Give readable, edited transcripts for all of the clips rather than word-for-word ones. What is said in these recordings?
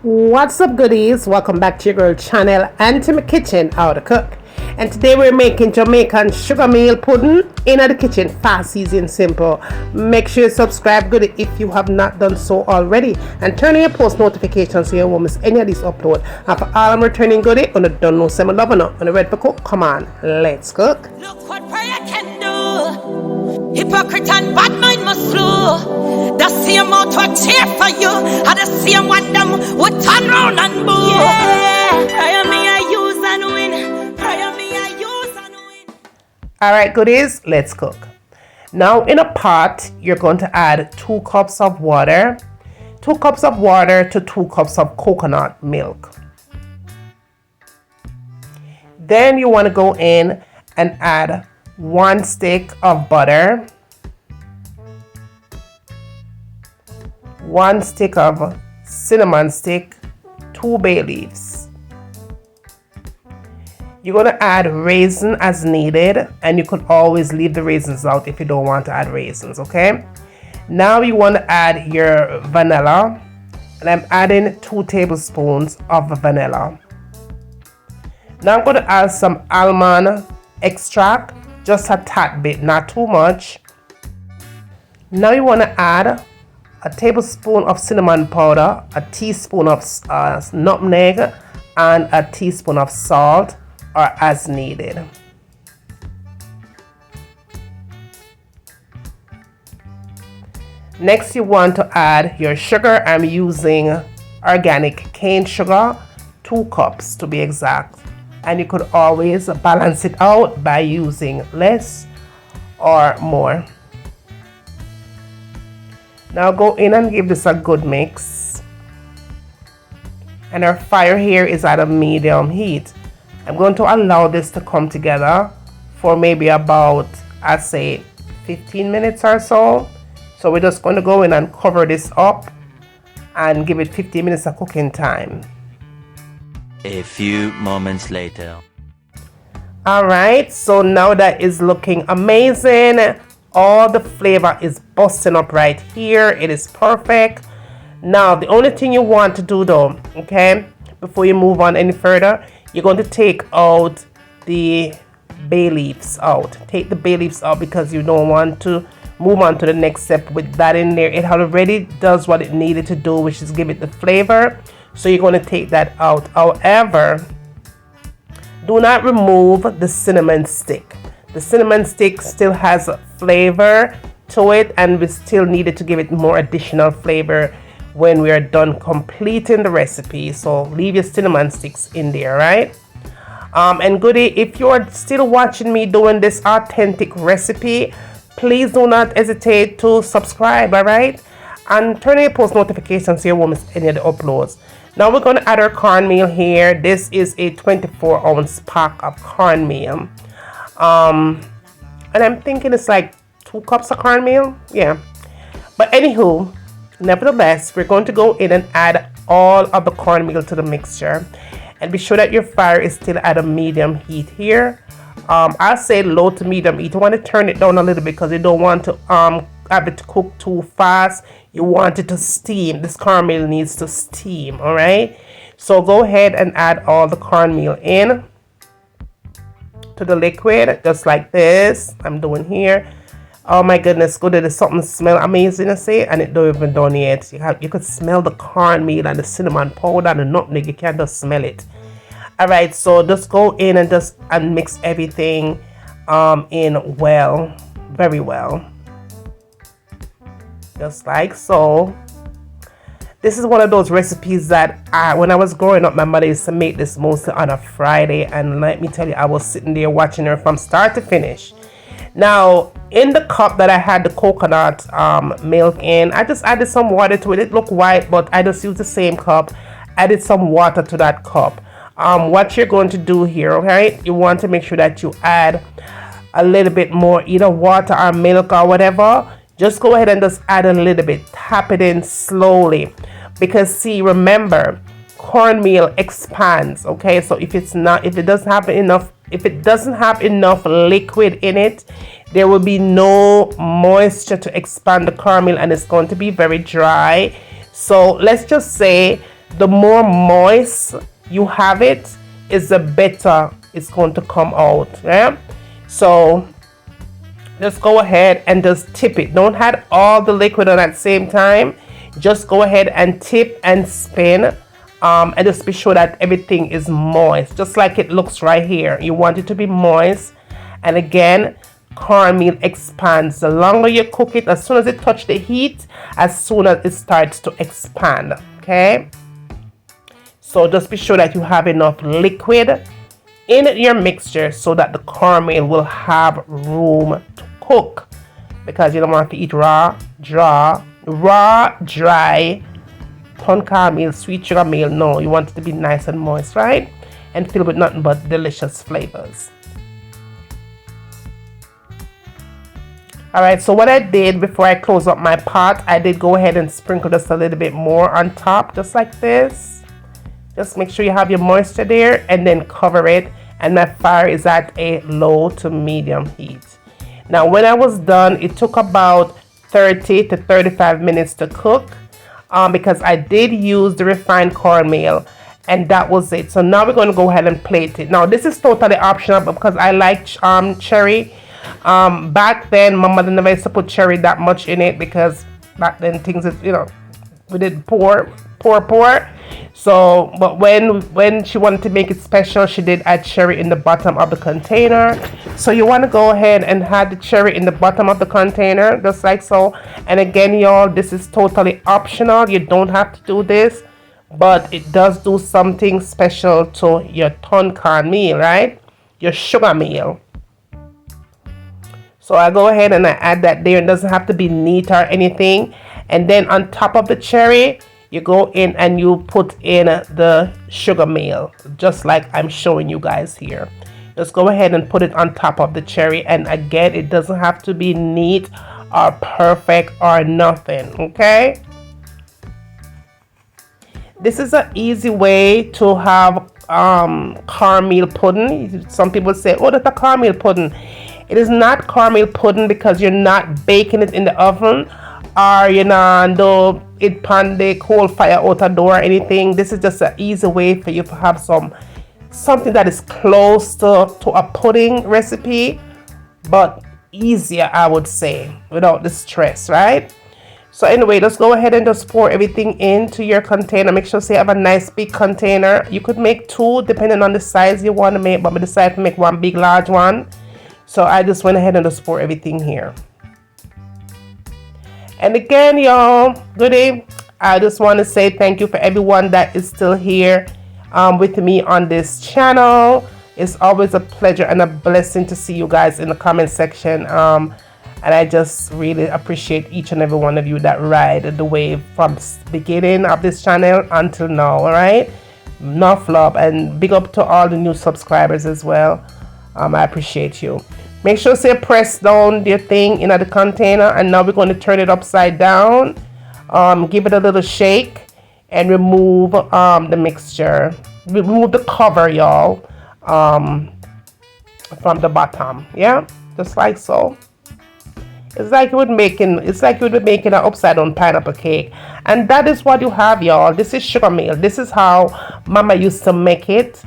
What's up, goodies? Welcome back to your girl channel and to my kitchen, How to Cook. And today we're making Jamaican sugar meal pudding in the kitchen, fast, easy and simple. Make sure you subscribe, goodie, if you have not done so already, and turn on your post notifications so you won't miss any of these upload. And for all I'm returning goodie, on the don't know semi love enough, on the red for cook, come on, let's cook. Look what prayer can do. Hypocrite and bad mind must slow. The same mouth would cheer for you, and the same one them would turn round and boo. Yeah, prayer me I use and win. Prayer me I use and win. Alright, goodies, let's cook. Now in a pot, you're going to add 2 cups of water. 2 cups of water to 2 cups of coconut milk. Then you want to go in and add 1 stick of butter, 1 stick of cinnamon stick, 2 bay leaves. You're going to add raisin as needed, and you could always leave the raisins out if you don't want to add raisins, okay? Now you want to add your vanilla, and I'm adding 2 tablespoons of vanilla. Now I'm going to add some almond extract, just a tad bit, not too much. Now you want to add a tablespoon of cinnamon powder, a teaspoon of nutmeg, and a teaspoon of salt, or as needed. Next you want to add your sugar. I'm using organic cane sugar, 2 cups to be exact. And you could always balance it out by using less or more. Now go in and give this a good mix. And our fire here is at a medium heat. I'm going to allow this to come together for maybe about, I'd say, 15 minutes or so. So we're just going to go in and cover this up and give it 15 minutes of cooking time. A few moments later. Alright, so now that is looking amazing. All the flavor is busting up right here. It is perfect. Now the only thing you want to do though, okay, before you move on any further, you're going to take out the bay leaves out. Take the bay leaves out because you don't want to move on to the next step with that in there. It already does what it needed to do, which is give it the flavor. So you're going to take that out. However, do not remove the cinnamon stick. The cinnamon stick still has a flavor to it, and we still needed to give it more additional flavor when we are done completing the recipe. So leave your cinnamon sticks in there, right? And goodie, if you're still watching me doing this authentic recipe, please do not hesitate to subscribe, all right? And turn on your post notifications so you won't miss any of the uploads. Now we're going to add our cornmeal here. This is a 24-ounce pack of cornmeal. And I'm thinking it's like 2 cups of cornmeal. Yeah. But anywho, nevertheless, we're going to go in and add all of the cornmeal to the mixture. And be sure that your fire is still at a medium heat here. I'll say low to medium heat. You want to turn it down a little bit because you don't want to have it to cook too fast. You want it to steam. This cornmeal needs to steam, all right? So go ahead and add all the cornmeal in to the liquid, just like this. I'm doing here. Oh my goodness, good. There's something smell amazing, I say, and it don't even done yet. You could smell the cornmeal and the cinnamon powder and the nutmeg. You can't just smell it. All right, so just go in and just mix everything in well, very well. Just like so. This is one of those recipes that when I was growing up, my mother used to make this mostly on a Friday, and let me tell you, I was sitting there watching her from start to finish. Now in the cup that I had the coconut milk in, I just added some water to it. It looked white, but I just used the same cup, added some water to that cup. What you're going to do here, okay, you want to make sure that you add a little bit more, either water or milk or whatever. Just go ahead and just add a little bit, tap it in slowly, because see, remember, cornmeal expands, okay? So if it doesn't have enough liquid in it, there will be no moisture to expand the caramel, and it's going to be very dry. So let's just say the more moist you have it, is the better it's going to come out. Yeah, so just go ahead and just tip it. Don't add all the liquid on at the same time. Just go ahead and tip and spin, and just be sure that everything is moist, just like it looks right here. You want it to be moist. And again, cornmeal expands. The longer you cook it, as soon as it touches the heat, as soon as it starts to expand. Okay, so just be sure that you have enough liquid in your mixture so that the cornmeal will have room to cook, because you don't want to eat raw, dry tonka meal, sweet sugar meal. No, you want it to be nice and moist, right? And filled with nothing but delicious flavors. Alright, so what I did before I close up my pot, I did go ahead and sprinkle just a little bit more on top, just like this. Just make sure you have your moisture there, and then cover it. And my fire is at a low to medium heat. Now when I was done, it took about 30 to 35 minutes to cook, because I did use the refined cornmeal, and that was it. So now we're going to go ahead and plate it. Now this is totally optional, because I like cherry. Back then my mother never used to put cherry that much in it, because back then things is, you know, we did pour. So but when she wanted to make it special, she did add cherry in the bottom of the container. So you want to go ahead and add the cherry in the bottom of the container, just like so. And again, y'all, this is totally optional. You don't have to do this, but it does do something special to your tonka meal, right? Your sugar meal. So I go ahead and I add that there. It doesn't have to be neat or anything. And then on top of the cherry, you go in and you put in the sugar meal, just like I'm showing you guys here. Just go ahead and put it on top of the cherry. And again, it doesn't have to be neat or perfect or nothing, okay? This is an easy way to have cornmeal pudding. Some people say, oh, that's a cornmeal pudding. It is not cornmeal pudding, because you're not baking it in the oven, or you know, do it pan the coal fire out the door or anything. This is just an easy way for you to have something that is close to a pudding recipe, but easier, I would say, without the stress, right? So anyway, let's go ahead and just pour everything into your container. Make sure you have a nice big container. You could make two depending on the size you want to make, but I decided to make one big large one. So I just went ahead and just pour everything here. And again, y'all, good day. I just want to say thank you for everyone that is still here with me on this channel. It's always a pleasure and a blessing to see you guys in the comment section. And I just really appreciate each and every one of you that ride the wave from the beginning of this channel until now, all right? Enough love, and big up to all the new subscribers as well. I appreciate you. Make sure to press down your thing in the container, and now we're going to turn it upside down. Give it a little shake and remove the mixture. Remove the cover, y'all, from the bottom. Yeah, just like so. It's like you would making an upside down pineapple cake, and that is what you have, y'all. This is sugar meal. This is how Mama used to make it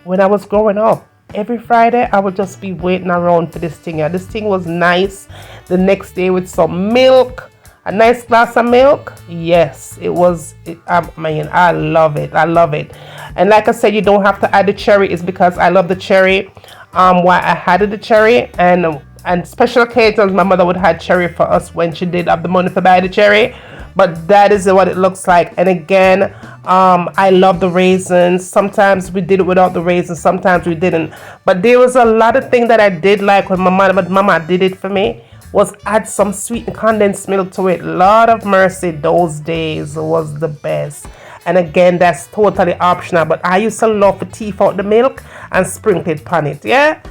when I was growing up. Every Friday, I would just be waiting around for this thing. This thing was nice. The next day with some milk, a nice glass of milk. Yes, it was. I mean, I love it. I love it. And like I said, you don't have to add the cherry. It's because I love the cherry. Why I added the cherry, and special occasions, my mother would have cherry for us when she did have the money to buy the cherry. But that is what it looks like. And again, I love the raisins. Sometimes we did it without the raisins, sometimes we didn't. But there was a lot of things that I did like when mama did it for me, was add some sweetened condensed milk to it. Lord of mercy, those days was the best. And again, that's totally optional, but I used to love to teeth out the milk and sprinkle it on it. Yeah,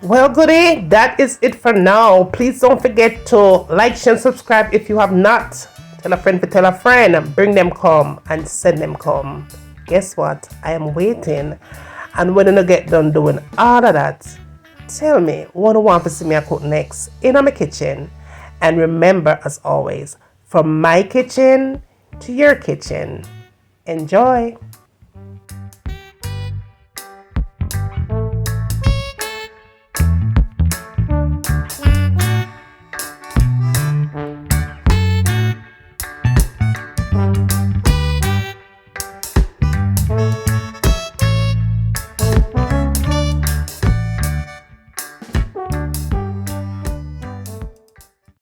well, goodie, that is it for now. Please don't forget to like, share, and subscribe if you have not. Tell a friend to tell a friend. Bring them come and send them come. Guess what? I am waiting. And when I get done doing all of that, tell me what you want to see me cook next in my kitchen. And remember, as always, from my kitchen to your kitchen, Enjoy!